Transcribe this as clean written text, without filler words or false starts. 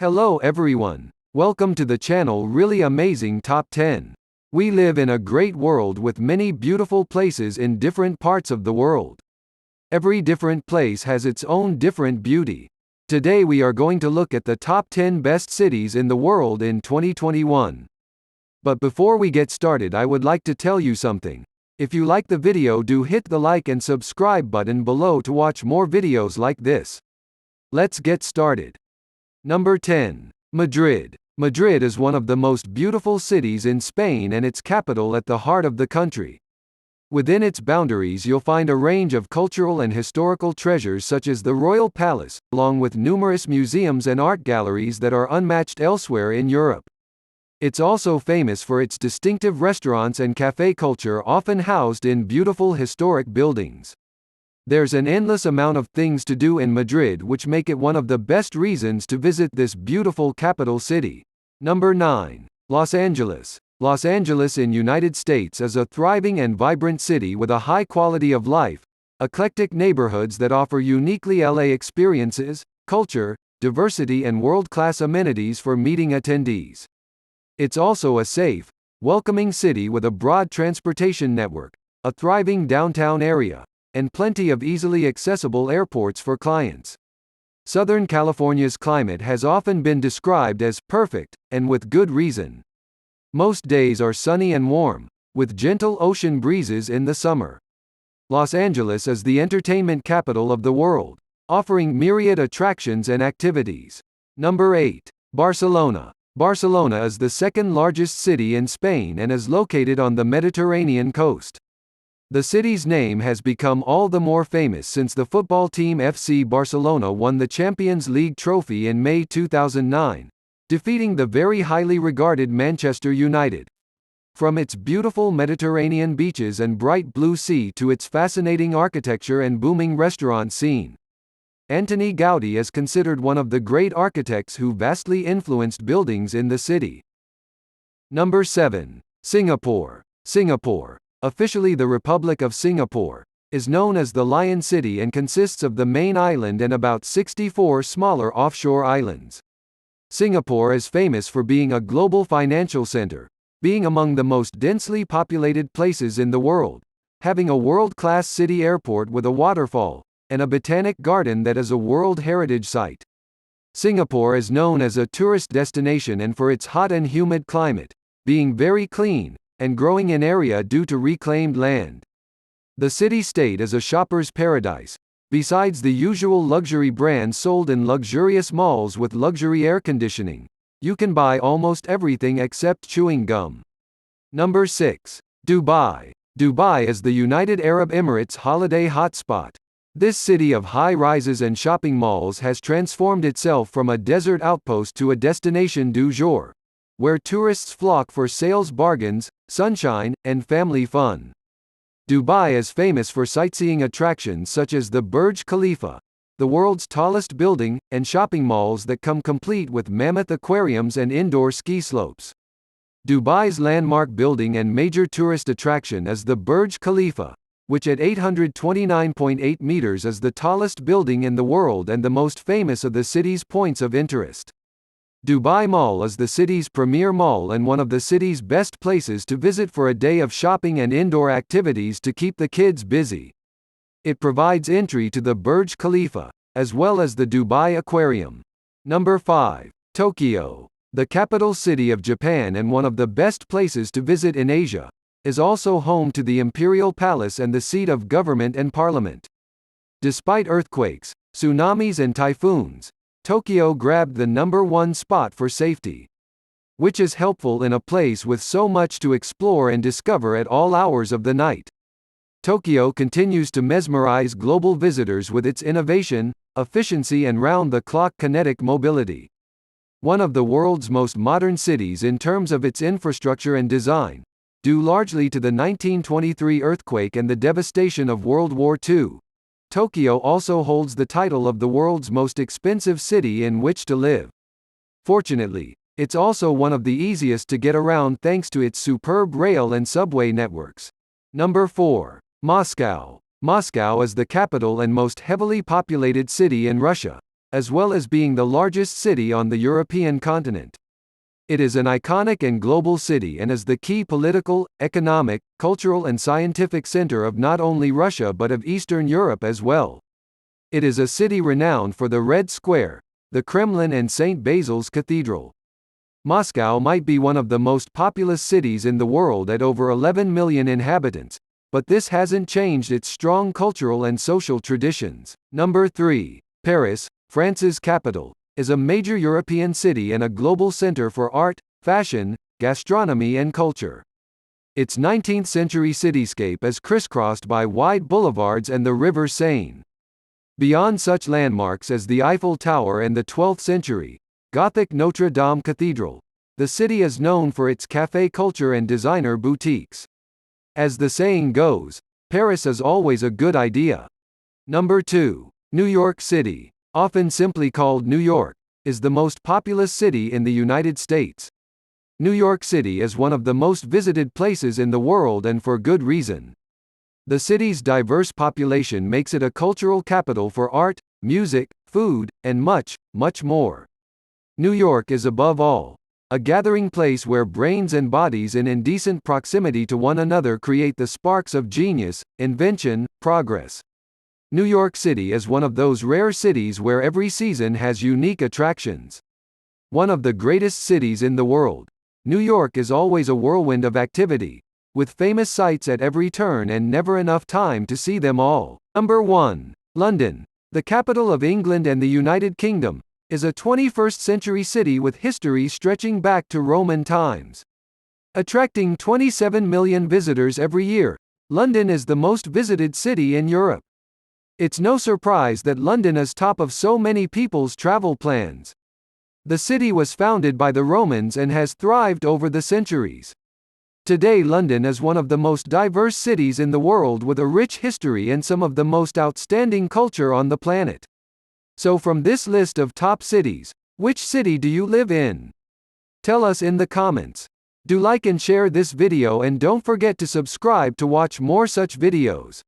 Hello everyone. Welcome to the channel Really Amazing Top 10. We live in a great world with many beautiful places in different parts of the world. Every different place has its own different beauty. Today we are going to look at the top 10 best cities in the world in 2021. But before we get started, I would like to tell you something. If you like the video, do hit the like and subscribe button below to watch more videos like this. Let's get started. Number 10. Madrid. Madrid is one of the most beautiful cities in Spain and its capital at the heart of the country. Within its boundaries you'll find a range of cultural and historical treasures such as the Royal Palace, along with numerous museums and art galleries that are unmatched elsewhere in Europe. It's also famous for its distinctive restaurants and café culture, often housed in beautiful historic buildings. There's an endless amount of things to do in Madrid, which make it one of the best reasons to visit this beautiful capital city. Number 9. Los Angeles. Los Angeles in United States is a thriving and vibrant city with a high quality of life, eclectic neighborhoods that offer uniquely LA experiences, culture, diversity and world-class amenities for meeting attendees. It's also a safe, welcoming city with a broad transportation network, a thriving downtown area, and plenty of easily accessible airports for clients. Southern California's climate has often been described as perfect, and with good reason. Most days are sunny and warm, with gentle ocean breezes in the summer. Los Angeles is the entertainment capital of the world, offering myriad attractions and activities. Number 8. Barcelona. Barcelona is the second largest city in Spain and is located on the Mediterranean coast. The city's name has become all the more famous since the football team FC Barcelona won the Champions League trophy in May 2009, defeating the very highly regarded Manchester United. From its beautiful Mediterranean beaches and bright blue sea to its fascinating architecture and booming restaurant scene, Antoni Gaudí is considered one of the great architects who vastly influenced buildings in the city. Number 7. Singapore. Singapore, officially the Republic of Singapore, is known as the Lion City and consists of the main island and about 64 smaller offshore islands. Singapore is famous for being a global financial center, being among the most densely populated places in the world, having a world-class city airport with a waterfall, and a botanic garden that is a World Heritage Site. Singapore is known as a tourist destination and for its hot and humid climate, being very clean, and growing in area due to reclaimed land. The city-state is a shopper's paradise. Besides the usual luxury brands sold in luxurious malls with luxury air conditioning, you can buy almost everything except chewing gum. Number 6. Dubai. Dubai is the United Arab Emirates holiday hotspot. This city of high-rises and shopping malls has transformed itself from a desert outpost to a destination du jour, where tourists flock for sales bargains, sunshine, and family fun. Dubai is famous for sightseeing attractions such as the Burj Khalifa, the world's tallest building, and shopping malls that come complete with mammoth aquariums and indoor ski slopes. Dubai's landmark building and major tourist attraction is the Burj Khalifa, which at 829.8 meters is the tallest building in the world and the most famous of the city's points of interest. Dubai Mall is the city's premier mall and one of the city's best places to visit for a day of shopping and indoor activities to keep the kids busy. It provides entry to the Burj Khalifa, as well as the Dubai Aquarium. Number 5. Tokyo. The capital city of Japan and one of the best places to visit in Asia, is also home to the Imperial Palace and the seat of government and parliament. Despite earthquakes, tsunamis and typhoons, Tokyo grabbed the number 1 spot for safety, which is helpful in a place with so much to explore and discover at all hours of the night. Tokyo continues to mesmerize global visitors with its innovation, efficiency and round-the-clock kinetic mobility. One of the world's most modern cities in terms of its infrastructure and design, due largely to the 1923 earthquake and the devastation of World War II. Tokyo also holds the title of the world's most expensive city in which to live. Fortunately, it's also one of the easiest to get around thanks to its superb rail and subway networks. Number 4. Moscow. Moscow is the capital and most heavily populated city in Russia, as well as being the largest city on the European continent. It is an iconic and global city and is the key political, economic, cultural and scientific center of not only Russia but of Eastern Europe as well. It is a city renowned for the Red Square, the Kremlin and St. Basil's Cathedral. Moscow might be one of the most populous cities in the world at over 11 million inhabitants, but this hasn't changed its strong cultural and social traditions. Number 3. Paris, France's capital, is a major European city and a global center for art, fashion, gastronomy and culture. Its 19th-century cityscape is crisscrossed by wide boulevards and the River Seine. Beyond such landmarks as the Eiffel Tower and the 12th-century Gothic Notre Dame Cathedral, the city is known for its café culture and designer boutiques. As the saying goes, Paris is always a good idea. Number 2. New York City, often simply called New York, is the most populous city in the United States. New York City is one of the most visited places in the world and for good reason. The city's diverse population makes it a cultural capital for art, music, food, and much, much more. New York is above all a gathering place where brains and bodies in indecent proximity to one another create the sparks of genius, invention, progress. New York City is one of those rare cities where every season has unique attractions. One of the greatest cities in the world, New York is always a whirlwind of activity, with famous sights at every turn and never enough time to see them all. Number 1. London, the capital of England and the United Kingdom, is a 21st-century city with history stretching back to Roman times. Attracting 27 million visitors every year, London is the most visited city in Europe. It's no surprise that London is top of so many people's travel plans. The city was founded by the Romans and has thrived over the centuries. Today London is one of the most diverse cities in the world with a rich history and some of the most outstanding culture on the planet. So from this list of top cities, which city do you live in? Tell us in the comments. Do like and share this video and don't forget to subscribe to watch more such videos.